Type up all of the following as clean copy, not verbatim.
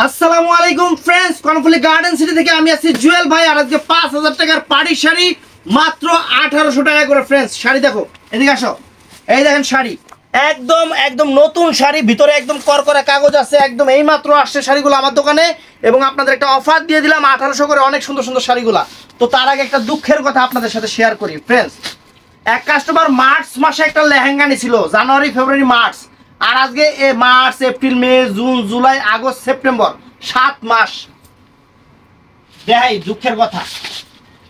আসসালামু আলাইকুম friends, Karnaphuli garden city থেকে আমি আছি জুয়েল ভাই। আর আজকে 5000 টাকার পাড়ি শাড়ি মাত্র 1800 টাকা করে। फ्रेंड्स শাড়ি দেখো, এদিকে আসো। এই দেখেন শাড়ি একদম একদম নতুন শাড়ি, ভিতরে একদম করকরা কাগজ আছে। একদম এই মাত্র আসছে শাড়িগুলো আমার দোকানে, এবং আপনাদের একটা অফার দিয়ে দিলাম 1800 করে। অনেক সুন্দর সুন্দর শাড়িগুলা। তো তার আগে একটা দুঃখের কথা আপনাদের সাথে শেয়ার করি फ्रेंड्स। এক কাস্টমার মার্চ মাসে একটা লেহেঙ্গা নিছিল, জানুয়ারি ফেব্রুয়ারি মার্চ, আর আজকে March April May June July August September 7 মাস। দেখাই দুঃখের কথা,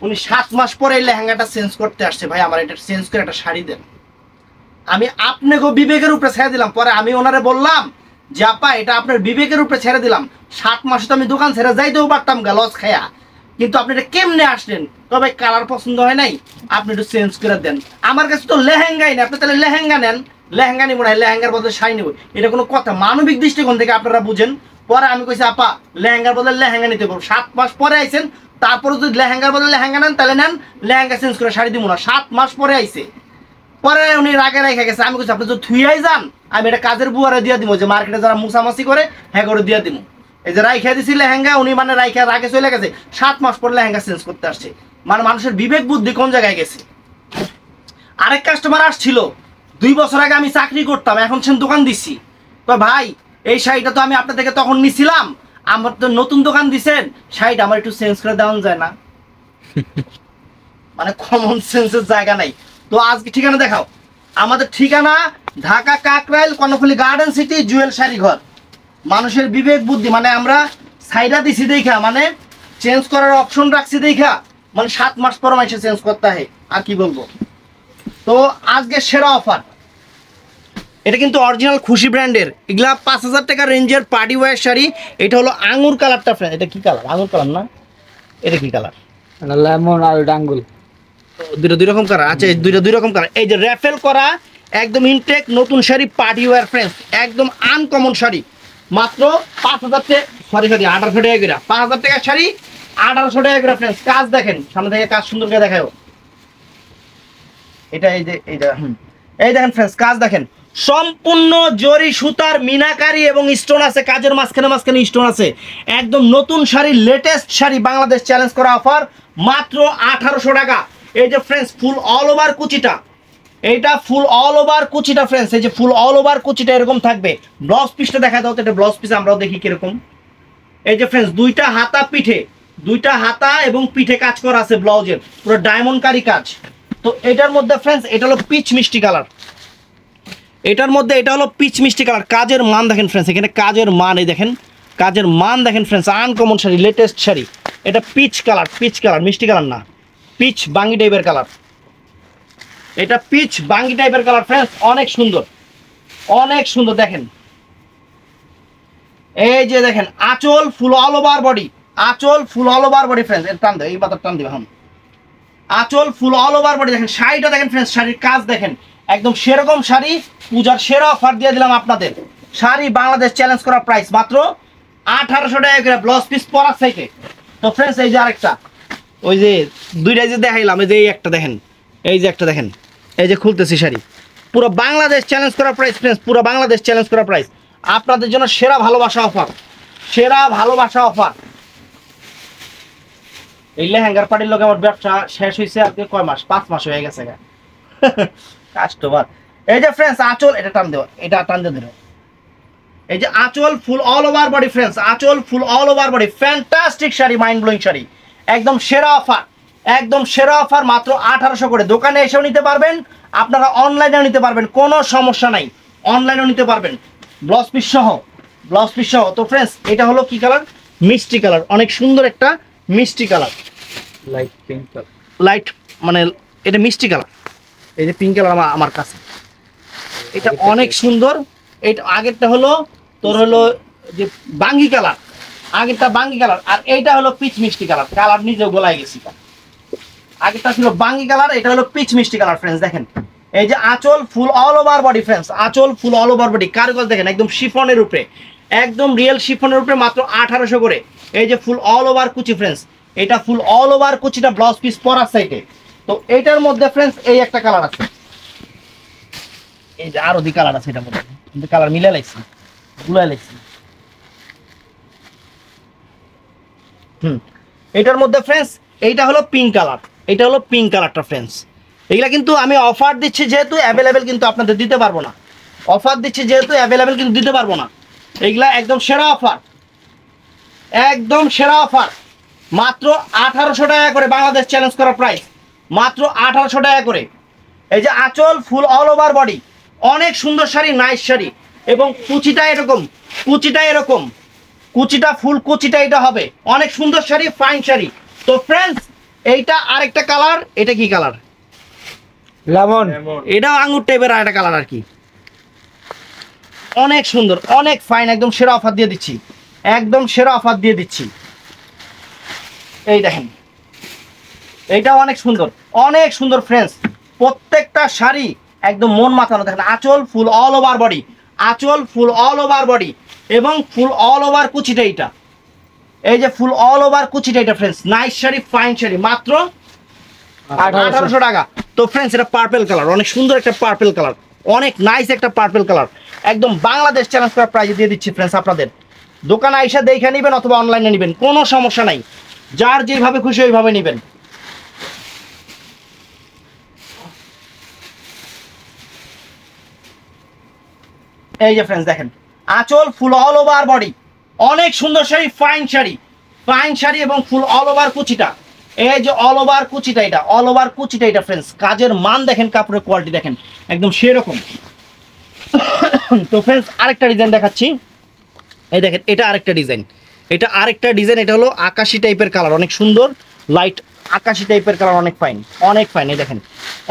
উনি 7 মাস পরে এই লেহেঙ্গাটা চেঞ্জ করতে আসছে। ভাই আমার এটা চেঞ্জ করে একটা শাড়ি দেন। আমি আপনাকে বিবেকের উপরে ছেড়ে দিলাম। পরে আমি ওনারে বললাম যে আপা এটা আপনার বিবেকের উপরে ছেড়ে দিলাম, 7 মাসে তো আমি দোকান ছেড়ে যাইতেও পারতাম গা লস খায়া, কিন্তু আপনি এটা কেমনে আসলেন? তবে কালার পছন্দ হয় নাই, আপনি একটু চেঞ্জ করে দেন। আমার কাছে তো লেহেঙ্গাই নেই, আপনি তাহলে লেহেঙ্গা নেন। লেহেঙ্গা নিব না, লেহেঙ্গার বদলে শাড়ি নেব, এটা কোনো কথা? মানবিক দৃষ্টিকোণ থেকে আপনারা বুঝেন। পরে আমি কইছি আপা লেহেঙ্গার বদলে লেহেঙ্গা নিতে পারবো। 7 মাস পরে আইছেন, তারপরে যদি লেহেঙ্গার বদলে লেহেঙ্গা নেন তাহলে নেন, লেহেঙ্গা চেঞ্জ করে শাড়ি দিব না। 7 মাস পরে আইছে, পরে উনি রাগে রেখে গেছে। আমি কইছি আপনি যদি থুইয়াই যান, আমি এটা কাজের বুয়ারে দিয়ে দিব, যে মার্কেটে যারা মুসামাসি করে হ্যাঁ করে দিয়ে দিব। এই যে রাইখা দিছি লেহেঙ্গা, উনি মানে রাইখা রাগে চলে গেছে। 7 মাস পর লেহেঙ্গা চেঞ্জ করতে আসছে। মানে মানুষের বিবেক বুদ্ধি কোন জায়গায় গেছে। আরেক কাস্টমার আসছিল, 2 বছর আগে আমি চাকরি করতাম, এখন সে দোকান দিচ্ছি। তো ভাই এই শাড়িটা তো আমি আপনার থেকে তখন নিছিলাম, আমার তো নতুন দোকান দিছেন, শাড়িটা আমার একটু চেঞ্জ করে দেওয়া যায় না? মানে কমন সেন্সের জায়গা নাই। তো আজকে ঠিকানা দেখাও। আমাদের ঠিকানা ঢাকা কাকরাইল, কর্ণফুলী গার্ডেন সিটি, জুয়েল শাড়ি ঘর। মানুষের বিবেক বুদ্ধি মানে আমরা সাইডা দিছি দেখা, মানে চেঞ্জ করার অপশন রাখছি দেখা, মানে 7 মাস পর মাসে চেঞ্জ করতে হয়। আর কি বলবো। তো আজকে সেরা অফার, এটা কিন্তু অরিজিনাল খুশি ব্র্যান্ডের। এগুলা 5000 টাকা রেঞ্জের পার্টি ওয়্যার শাড়ি। এটা হলো আঙুর কালারটা। এটা কি কালার? আঙুর কালার না, এটা কি কালার? লেমন আর ডাঙ্গুল, দুই রকম কালার। আচ্ছা দুই রকম কালার। এই যে র্যাফেল করা একদম ইনটেক নতুন শাড়ি পার্টি ওয়্যার फ्रेंड्स, একদম আনকমন শাড়ি। মাত্র 5000 টাকা, সরি 1800 টাকা করে। 5000 টাকার শাড়ি 1800 টাকা করে फ्रेंड्स। কাজ দেখেন, সামনে থেকে কাজ সুন্দর করে দেখাও। এটা এই যে এইটা এই দেখেন फ्रेंड्स, কাজ দেখেন। সম্পূর্ণ জরি সুতার মিনাকারি এবং স্টোন আছে, কাজের মাঝখানে মাঝখানে স্টোন আছে। একদম নতুন শাড়ি, লেটেস্ট শাড়ি, বাংলাদেশ চ্যালেঞ্জ করা অফার মাত্র 1800 টাকা। এই যে फ्रेंड्स ফুল অল ওভার কুচিটা, এইটা ফুল অল ওভার কুচিটা फ्रेंड्स, এই যে ফুল অল ওভার কুচিটা এরকম থাকবে। ব্লাউজ পিসটা দেখা দাও তো, এটা ব্লাউজ পিস আমরাও দেখি কিরকম। এই যে फ्रेंड्स দুইটা হাতা পিঠে, দুইটা হাতা এবং পিঠে কাজ করা আছে ব্লাউজের, পুরো ডায়মন্ড কারি কাজ। তো এটার মধ্যে फ्रेंड्स এটা হলো পিচ মিষ্টি কালার। এটার মধ্যে এটা হলো পিচ মিষ্টি কালার। কাজের মান দেখেন फ्रेंड्स, এখানে কাজের মান এই দেখেন, কাজের মান দেখেন friends. Uncommon sari, latest sari. এটা পিচ কালার, পিচ কালার, মিষ্টি কালার না, পিচ বাঙ্গি টাইপের কালার। এটা পিচ বাঙ্গি টাইপের কালার फ्रेंड्स, অনেক সুন্দর, অনেক সুন্দর। দেখেন এই যে দেখেন আঁচল ফুল অল ওভার বডি, আঁচল full all over body friends. এর টান দেবে, এই পাতার টান দেবে এখন। আঁচল ফুল অল ওভার বডি দেখেন। শাড়িটা দেখেন फ्रेंड्स, শাড়ির কাজ দেখেন, একদম সেরকম শাড়ি। পূজার সেরা অফার দিয়ে দিলাম আপনাদের। শাড়ি বাংলাদেশ চ্যালেঞ্জ করা প্রাইস মাত্র 1800 টাকা করে, ব্লাউজ পিস পরার সাইটে। তো फ्रेंड्स এই যে আরেকটা, ওই যে দুইটা যে দেখাইলাম, এই যে এই একটা দেখেন, এই যে একটা দেখেন, এই যে খুলতেছি শাড়ি। পুরো বাংলাদেশ চ্যালেঞ্জ করা প্রাইস फ्रेंड्स, পুরো বাংলাদেশ চ্যালেঞ্জ করা প্রাইস। আপনাদের জন্য সেরা ভালোবাসা অফার, সেরা ভালোবাসা অফার। এই লেহেঙ্গার পার্টির লোক আমার ব্যবসা শেষ হয়েছে আজকে কয় মাস, 5 মাস হয়ে গেছে কাস্টমার। এই যে फ्रेंड्स আঁচল, এটা টান দেও, এটা টান দিয়ে দিল। এই যে আঁচল full all over body friends, আঁচল full all over body. Fantastic sari, mind blowing sari, একদম সেরা অফার, একদম সেরা অফার। মাত্র 1800 করে। দোকানে এসেও নিতে পারবেন, আপনারা অনলাইনেও নিতে পারবেন, কোনো সমস্যা নাই, অনলাইনেও নিতে পারবেন, ব্লাউজ পিস সহ, ব্লাউজ পিস সহ। তো फ्रेंड्स এটা হলো কি কালার? মিষ্টি কালার, অনেক সুন্দর একটা মিষ্টি colour, light pink colour, light মানে এটা মিষ্টি কালার। এই যে পিঙ্ক কালার আমার কাছে, এটা অনেক সুন্দর। এটা আগেরটা হলো তোর হলো যে বাঙ্গি কালার, আগেরটা বাঙ্গি কালার, আর এইটা হলো পিচ মিষ্টি কালার। কালার নিজেও গোলায় গেছি। আগেরটা ছিল বাঙ্গি কালার, এটা হলো পিচ মিষ্টি কালার फ्रेंड्स। দেখেন এই যে আঁচল full all over body friends, আঁচল ফুল অল ওভার বডি। কারুকাজ দেখেন একদম শিফনের উপরে, একদম রিয়েল শিফনের উপরে, মাত্র 1800 করে। এই যে ফুল অল ওভার কুচি फ्रेंड्स, এটা ফুল অল ওভার কুচিটা ব্লাউজ পিস পরার সাইডে। তো এটার মধ্যে फ्रेंड्स এই একটা কালার আছে, এই যে আরো দি কালার আছে, এটার মধ্যে কালার মিলে লাগছে, গুলাই লাগছে। এটার মধ্যে ফ্রেন্ডস এইটা হলো পিঙ্ক কালার, এটা হলো পিঙ্ক কালারটা ফ্রেন্ডস। এগুলা কিন্তু আমি অফার দিচ্ছি যেহেতু অ্যাভেলেবেল কিন্তু আপনাদের দিতে পারবো না, অফার দিচ্ছি যেহেতু অ্যাভেলেবেল কিন্তু দিতে পারবো না। এইগুলা একদম সেরা অফার, একদম সেরা অফার, মাত্র 1800 টাকা করে, বাংলাদেশ চ্যালেঞ্জ করা প্রাইস মাত্র 1800 টাকা করে। এই যে আঁচল ফুল অল ওভার বডি, অনেক সুন্দর শাড়ি, নাইস শাড়ি, এবং কুচিটা এরকম, কুচিটা এরকম, কুচিটা ফুল কুচিটা এটা হবে, অনেক সুন্দর শাড়ি, ফাইন শাড়ি। তো ফ্রেন্ডস এইটা আরেকটা কালার, এটা কি কালার? লেমন। এটাও আঙুর টাইপের আরেকটা কালার আর কি, অনেক সুন্দর, অনেক ফাইন, একদম সেরা অফার দিয়ে দিচ্ছি, একদম সেরা অফার দিয়ে দিচ্ছি। এই দেখেন এইটা অনেক সুন্দর, অনেক সুন্দর ফ্রেন্ডস, প্রত্যেকটা শাড়ি একদম মন মাতানো। দেখেন আঁচল ফুল অল ওভার বডি, আঁচল ফুল অল ওভার বডি, এবং ফুল অল ওভার কুচিটা এইটা, এই যে ফুল অল ওভার কুচিটা এটা friends, nice sari, fine sari, মাত্র 1800 টাকা। তো ফ্রেন্ডস এটা পার্পল কালার, অনেক সুন্দর একটা পার্পল কালার, অনেক নাইস একটা পার্পল কালার, একদম বাংলাদেশ চ্যালেঞ্জ করার প্রাইজে দিয়ে দিচ্ছি ফ্রেন্ডস। আপনাদের দোকানে আইসা দেখে নেবেন অথবা অনলাইনে নেবেন, কোনো সমস্যা নাই, যার যেভাবে খুশি ওইভাবে নেবেন। এই যে ফ্রেন্ডস দেখেন আঁচল ফুল অল ওভার বডি, অনেক সুন্দর শাড়ি, ফাইন শাড়ি, ফাইন শাড়ি, এবং ফুল অল ওভার কুচিটা, এই যে অল ওভার কুচিটা, এটা অল ওভার কুচিটা এটা ফ্রেন্ডস, কাজের মান দেখেন, কাপড়ের কোয়ালিটি দেখেন, একদম সেরকম। তো ফ্রেন্ডস আরেকটা ডিজাইন দেখাচ্ছি, এই দেখেন এটা আরেকটা ডিজাইন, এটা আরেকটা ডিজাইন, এটা হলো আকাশি টাইপের কালার, অনেক সুন্দর লাইট আকাশি টাইপের কালার, অনেক ফাইন, অনেক ফাইন। এই দেখেন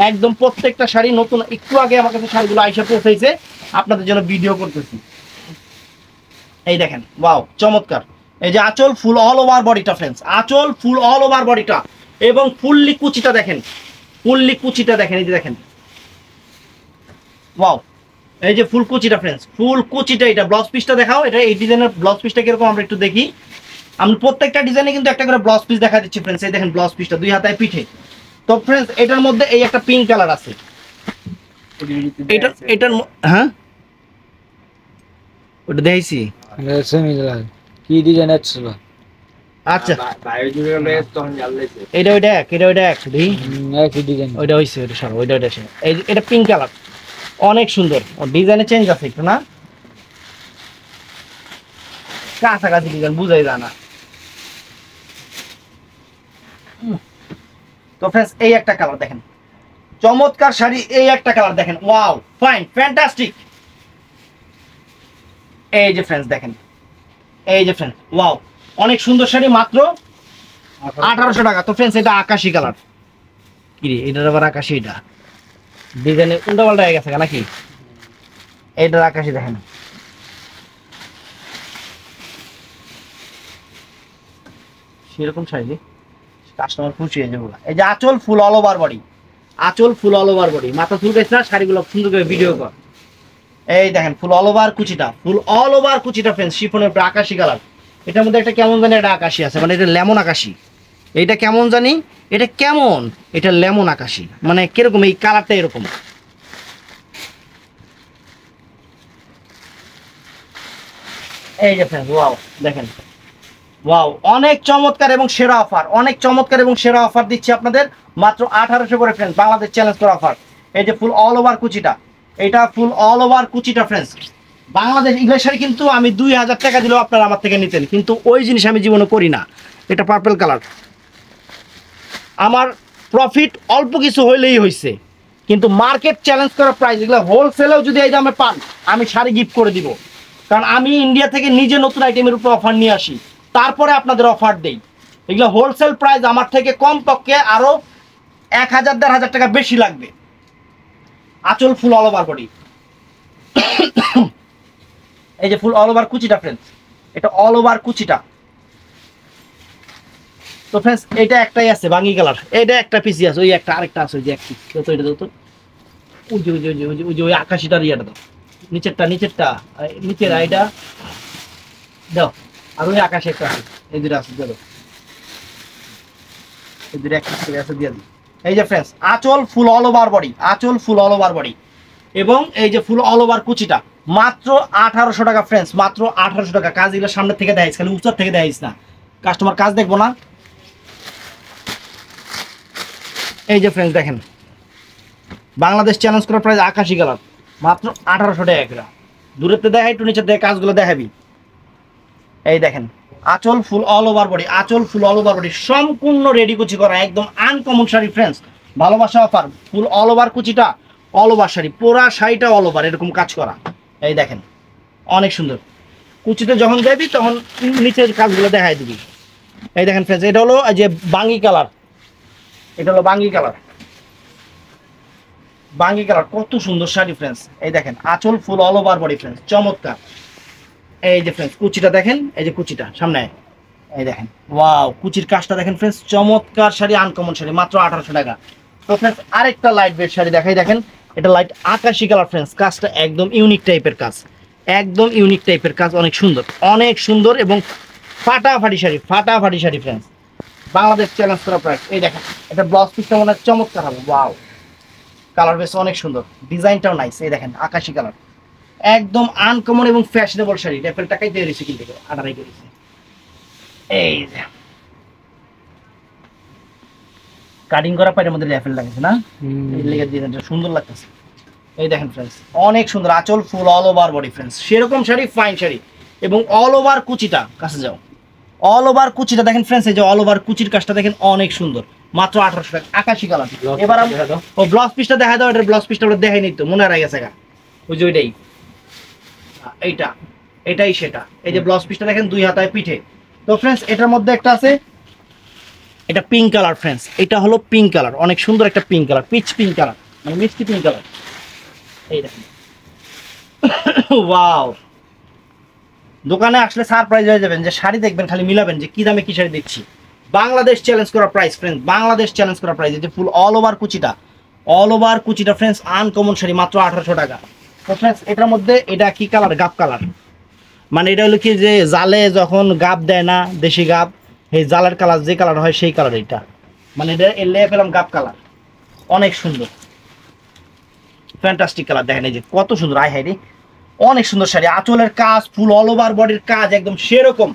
একদম প্রত্যেকটা শাড়ি নতুন, একটু আগে আমার কাছে শাড়িগুলো আইসা পৌঁছেছে, আপনাদের জন্য ভিডিও করতেছি। এই দেখেন ওয়াও চমৎকার, এই যে আঁচল ফুল অল ওভার বডিটা ফ্রেন্ডস, আঁচল ফুল অল ওভার বডিটা, এবং ফুললি কুচিটা দেখেন, ফুললি কুচিটা দেখেন, এই যে দেখেন ওয়াও, এই যে ফুল কুচিটা ফ্রেন্ডস, ফুল কুচিটা, এটা ব্লাউজ পিসটা দেখাও, এটা এই ডিজাইনের ব্লাউজ পিসটা কিরকম আমরা একটু দেখি। আমি প্রত্যেকটা ডিজাইনে কিন্তু একটা করে ব্লাউজ পিস দেখা দিচ্ছি ফ্রেন্ডস, এই দেখেন ব্লাউজ পিসটা দুই হাতায় পিঠে। তো ফ্রেন্ডস এটার মধ্যে এই একটা পিঙ্ক কালার আছে, এটা এটার হ্যাঁ ওটা দেখাইছি, কি ডিজাইন আছে? আচ্ছা তখন জানলেছে এটা ওইটা এক, এটা ওইটা এক, শুধু একই ডিজাইন। ওইটা হইছে, ওইটা সব ওইটা ওইটা সব। এই যে এটা পিঙ্ক কালার, অনেক সুন্দর, ডিজাইনে চেঞ্জ আছে একটু না, কাছাকাছি ডিজাইন বুঝাই যায় না। তো ফ্রেন্ডস এই একটা কালার দেখেন, চমৎকার শাড়ি, এই একটা কালার দেখেন, ওয়াও ফাইন ফ্যান্টাস্টিক। এই যে ফ্রেন্ডস দেখেন, এই যে ফ্রেন্ডস ওয়াও, অনেক সুন্দর শাড়ি, মাত্র 1800 টাকা। তো ফ্রেন্ডস এটা আকাশি কালার, কি রে এটার আবার আকাশি, এটা ডিজাইনে উল্টা পাল্টা হয়ে গেছে নাকি? এইটার আকাশি দেখেন, সেরকম শাড়ি কাস্টমার খুশি হয়ে যাবে। এই যে আঁচল ফুল অল ওভার বডি, আঁচল ফুল অল ওভার বডি, মাথা চুলকাইছে না, শাড়িগুলো সুন্দর করে ভিডিও কর। এই দেখেন ফুল অল ওভার কুচিটা, ফুল অল ওভার কুচিটা ফ্রেন্ডস, শিফনের উপরে আকাশি কালার, এটার মধ্যে একটা কেমন জানি একটা আকাশি আছে, মানে এটা লেমন আকাশি, এইটা কেমন জানি, এটা কেমন, এটা লেমন আকাশি, মানে কিরকম এই কালারটা এরকম। এই যে ফ্রেন্ডস ওয়াও দেখেন, ওয়াও অনেক চমৎকার এবং সেরা অফার, অনেক চমৎকার এবং সেরা অফার দিচ্ছি আপনাদের, মাত্র 1800 করে ফ্রেন্ডস, বাংলাদেশ চ্যালেঞ্জ করা অফার। এই যে ফুল অল ওভার কুচিটা, এটা ফুল অল ওভার কুচিটা ফ্রেন্ডস, বাংলাদেশ ইংলিশ শাড়ি কিন্তু আমি 2000 টাকা দিলেও আপনারা আমার থেকে নিতেন, কিন্তু ওই জিনিস আমি জীবনে করি না। এটা পার্পল কালার, আমার প্রফিট অল্প কিছু হইলেই হয়েছে, কিন্তু মার্কেট চ্যালেঞ্জ করা প্রাইস, এগুলো হোলসেলেও যদি এই দামে পান আমি শাড়ি গিফট করে দিব, কারণ আমি ইন্ডিয়া থেকে নিজে নতুন আইটেমের উপর অফার নিয়ে আসি, তারপরে আপনাদের অফার দেই। এগুলো হোলসেল প্রাইস আমার থেকে কম পক্ষে আরো 1000-1500 টাকা বেশি লাগবে। আঁচল ফুল অল ওভার বডি, এই যে ফুল অল ওভার কুচিটা ফ্রেন্ডস, এটা অল ওভার কুচিটা। তো ফ্রেন্ডস এটা একটাই আছে বাঙ্গি কালার, এটা একটা পিসি আছে, ওই একটা আরেকটা আছে, ওই যে এক পিস তো, এটা দাও তো, ওই যে ওই যে ওই যে ওই যে ওই আকাশিটার ইয়েটা দাও, নিচেরটা নিচেরটা নিচের আইটা দাও, আর ওই আকাশে একটা আছে, এই দুটো আছে দাও, এই দুটো একটা আছে দিয়ে দিই। এই যে ফ্রেন্ডস আঁচল ফুল অল ওভার বডি, আঁচল ফুল অল ওভার বডি, এবং এই যে ফুল অল ওভার কুচিটা, মাত্র 1800 টাকা ফ্রেন্ডস, মাত্র 1800 টাকা। কাজ এগুলো সামনে থেকে দেখাইস, খালি উত্তর থেকে দেখাইস না, কাস্টমার কাজ দেখবো না? এই যে ফ্রেন্ডস দেখেন, বাংলাদেশ চ্যালেঞ্জ করার প্রাইস আকাশি কালার, মাত্র 1800 টাকা করে। দূরেতে দেখাই, একটু নিচে দেখে কাজগুলো দেখাবি। এই দেখেন, আঁচল ফুল অল ওভার বডি, আঁচল ফুল অল ওভার বডি, সম্পূর্ণ রেডি কুচি করা, একদম আনকমন শাড়ি ফ্রেন্ডস। ভালোবাসা অফার, ফুল অল ওভার কুচিটা, অল ওভার শাড়ি, পুরা শাড়িটা অল ওভার এরকম কাজ করা। এই দেখেন অনেক সুন্দর। কুচিতে যখন যাবি তখন নিচের কাজগুলো দেখাই দিবি। এই দেখেন ফ্রেন্ডস, এটা হলো যে বাঙ্গি কালার, এটা হলো বাঙ্গি কালার, বাঙ্গি কালার, কত সুন্দর শাড়ি ফ্রেন্ডস। এই দেখেন আঁচল full all over body friends, চমৎকার। এই যে ফ্রেন্ডস কুচিটা দেখেন, এই যে কুচিটা সামনে, এই দেখেন ওয়াও, কুচির কাজটা দেখেন ফ্রেন্ডস, চমৎকার শাড়ি, আনকমন শাড়ি, মাত্র 1800 টাকা। তো ফ্রেন্ডস আরেকটা লাইট ওয়েট শাড়ি দেখাই, দেখেন এটা লাইট আকাশি কালার ফ্রেন্ডস, কাজটা একদম ইউনিক টাইপের কাজ, একদম ইউনিক টাইপের কাজ, অনেক সুন্দর, অনেক সুন্দর এবং ফাটাফাটি শাড়ি, ফাটাফাটি শাড়ি ফ্রেন্ডস, বাংলাদেশ চ্যালেঞ্জ করা প্রাইস। এই দেখেন এটা ব্লাউজ পিসটা মনে হয় চমৎকার হবে, ওয়াও, কালার বেশ অনেক সুন্দর, ডিজাইনটাও নাইস। এই দেখেন আকাশি কালার, একদম আনকমন এবং ফ্যাশনেবল শাড়ি, রেফেল টাকাই দিয়ে রেখেছি কিন্তু 18 করেছি। এই যে কাটিং করা পায়ের মধ্যে রেফেল লাগছে না, এই লেগে ডিজাইনটা সুন্দর লাগতেছে। এই দেখেন ফ্রেন্ডস অনেক সুন্দর, আঁচল full all over body friends, সেরকম শাড়ি, ফাইন শাড়ি, এবং অল ওভার কুচিটা, কাছে যাও, অল ওভার কুচিটা দেখেন ফ্রেন্ডস, এই যে অল ওভার কুচির কাজটা দেখেন অনেক সুন্দর, মাত্র 1800 টাকা, আকাশি কালার। এবার ও ব্লাউজ পিসটা দেখা দাও, এটার ব্লাউজ পিসটা আমরা দেখাই নিত, মনে রাখা গেছে গা, ওই যে ওইটাই, এইটা, এটাই সেটা। এই যে ব্লাউজ পিসটা দেখেন, 2 হাতায় পিঠে। তো ফ্রেন্ডস এটার মধ্যে একটা আছে, এটা পিঙ্ক কালার ফ্রেন্ডস, এটা হলো পিঙ্ক কালার, অনেক সুন্দর একটা pink colour, pitch pink colour, মানে মিষ্টি পিঙ্ক কালার। এই দেখেন ওয়াও, দোকানে আসলে সারপ্রাইজ হয়ে যাবেন, যে শাড়ি দেখবেন খালি মিলাবেন যে কি দামে কি শাড়ি দিচ্ছি। বাংলাদেশ চ্যালেঞ্জ করা প্রাইস ফ্রেন্ডস, বাংলাদেশ চ্যালেঞ্জ করা প্রাইস। এই যে ফুল অল ওভার কুচিটা, অল ওভার কুচিটা ফ্রেন্ডস, আনকমন শাড়ি, মাত্র 1800 টাকা। তো ফ্রেন্ডস এটার মধ্যে এটা কি কালার, গাব কালার, মানে এটা হলো কি যে জালে যখন গাব দেয় না, দেশি গাব, এই জালের কালার যে কালার হয় সেই কালার, এটা মানে এটা এলে পেলাম গাব কালার, অনেক সুন্দর, ফ্যান্টাস্টিক কালার। দেখেন এই যে কত সুন্দর, আই হাই রে, অনেক সুন্দর শাড়ি, আঁচলের কাজ, ফুল অল ওভার বডির কাজ একদম সেরকম।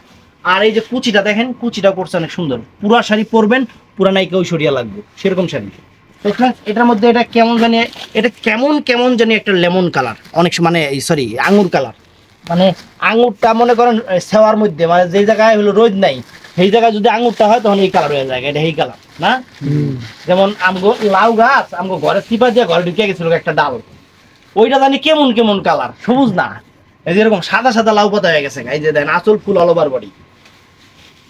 আর এই যে কুচিটা দেখেন, কুচিটা করছে অনেক সুন্দর, পুরা শাড়ি পরবেন পুরা নাইকে ওই সরিয়া লাগবে, সেরকম শাড়ি। তো ফ্রেন্ডস এটার মধ্যে এটা কেমন জানি, এটা কেমন কেমন জানি একটা লেমন কালার, অনেক মানে সরি আঙুর কালার, মানে আঙুরটা মনে করেন সেওয়ার মধ্যে, মানে যে জায়গায় হলো রোদ নাই সেই জায়গায় যদি আঙুরটা হয় তখন এই কালার হয়ে যায়, এটা এই কালার না। যেমন আমগো লাউ গাছ, আমগো ঘরে চিপা দিয়ে ঘরে ঢুকে গেছিল একটা ডাল, ওইটা জানি কেমন কেমন কালার, সবুজ না, এই যে এরকম সাদা সাদা লাউ পাতা হয়ে গেছে। এই যে দেখেন আঁচল ফুল অল ওভার বডি,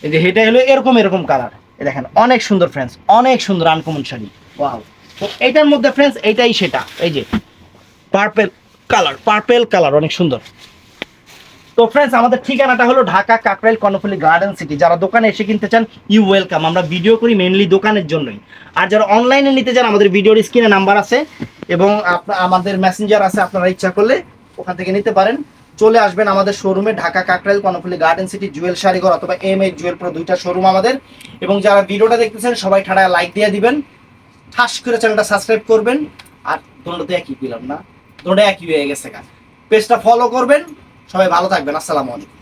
এই যে এটা হলো এরকম এরকম কালার। এই দেখেন অনেক সুন্দর ফ্রেন্ডস, অনেক সুন্দর আনকমন শাড়ি, ওয়াও। তো এইটার মধ্যে ফ্রেন্ডস এইটাই সেটা, এই যে পার্পেল কালার, পার্পেল কালার, অনেক সুন্দর। তো ফ্রেন্ডস আমাদের ঠিকানাটা হলো ঢাকা কাকরাইল কর্ণফুলী গার্ডেন সিটি। যারা দোকানে এসে কিনতে চান ইউ ওয়েলকাম, আমরা ভিডিও করি মেইনলি দোকানের জন্যই। আর যারা অনলাইনে নিতে চান আমাদের ভিডিওর স্ক্রিনে নাম্বার আছে এবং আমাদের মেসেঞ্জার আছে, আপনারা ইচ্ছা করলে ওখান থেকে নিতে পারেন। চলে আসবেন আমাদের শোরুমে, ঢাকা কাকরাইল কর্ণফুলী গার্ডেন সিটি, জুয়েল শাড়িঘর অথবা এমএ জুয়েল প্রো, দুইটা শোরুম আমাদের। এবং যারা ভিডিওটা দেখতেছেন সবাই ঠাড়ায় লাইক দিয়ে দিবেন, ঠাস করে চ্যানেলটা সাবস্ক্রাইব করবেন। আর তোমরা তো একই পেলাম না, তোমরা একই হয়ে গেছে, পেজটা ফলো করবেন। সবাই ভালো থাকবেন, আসসালামু আলাইকুম।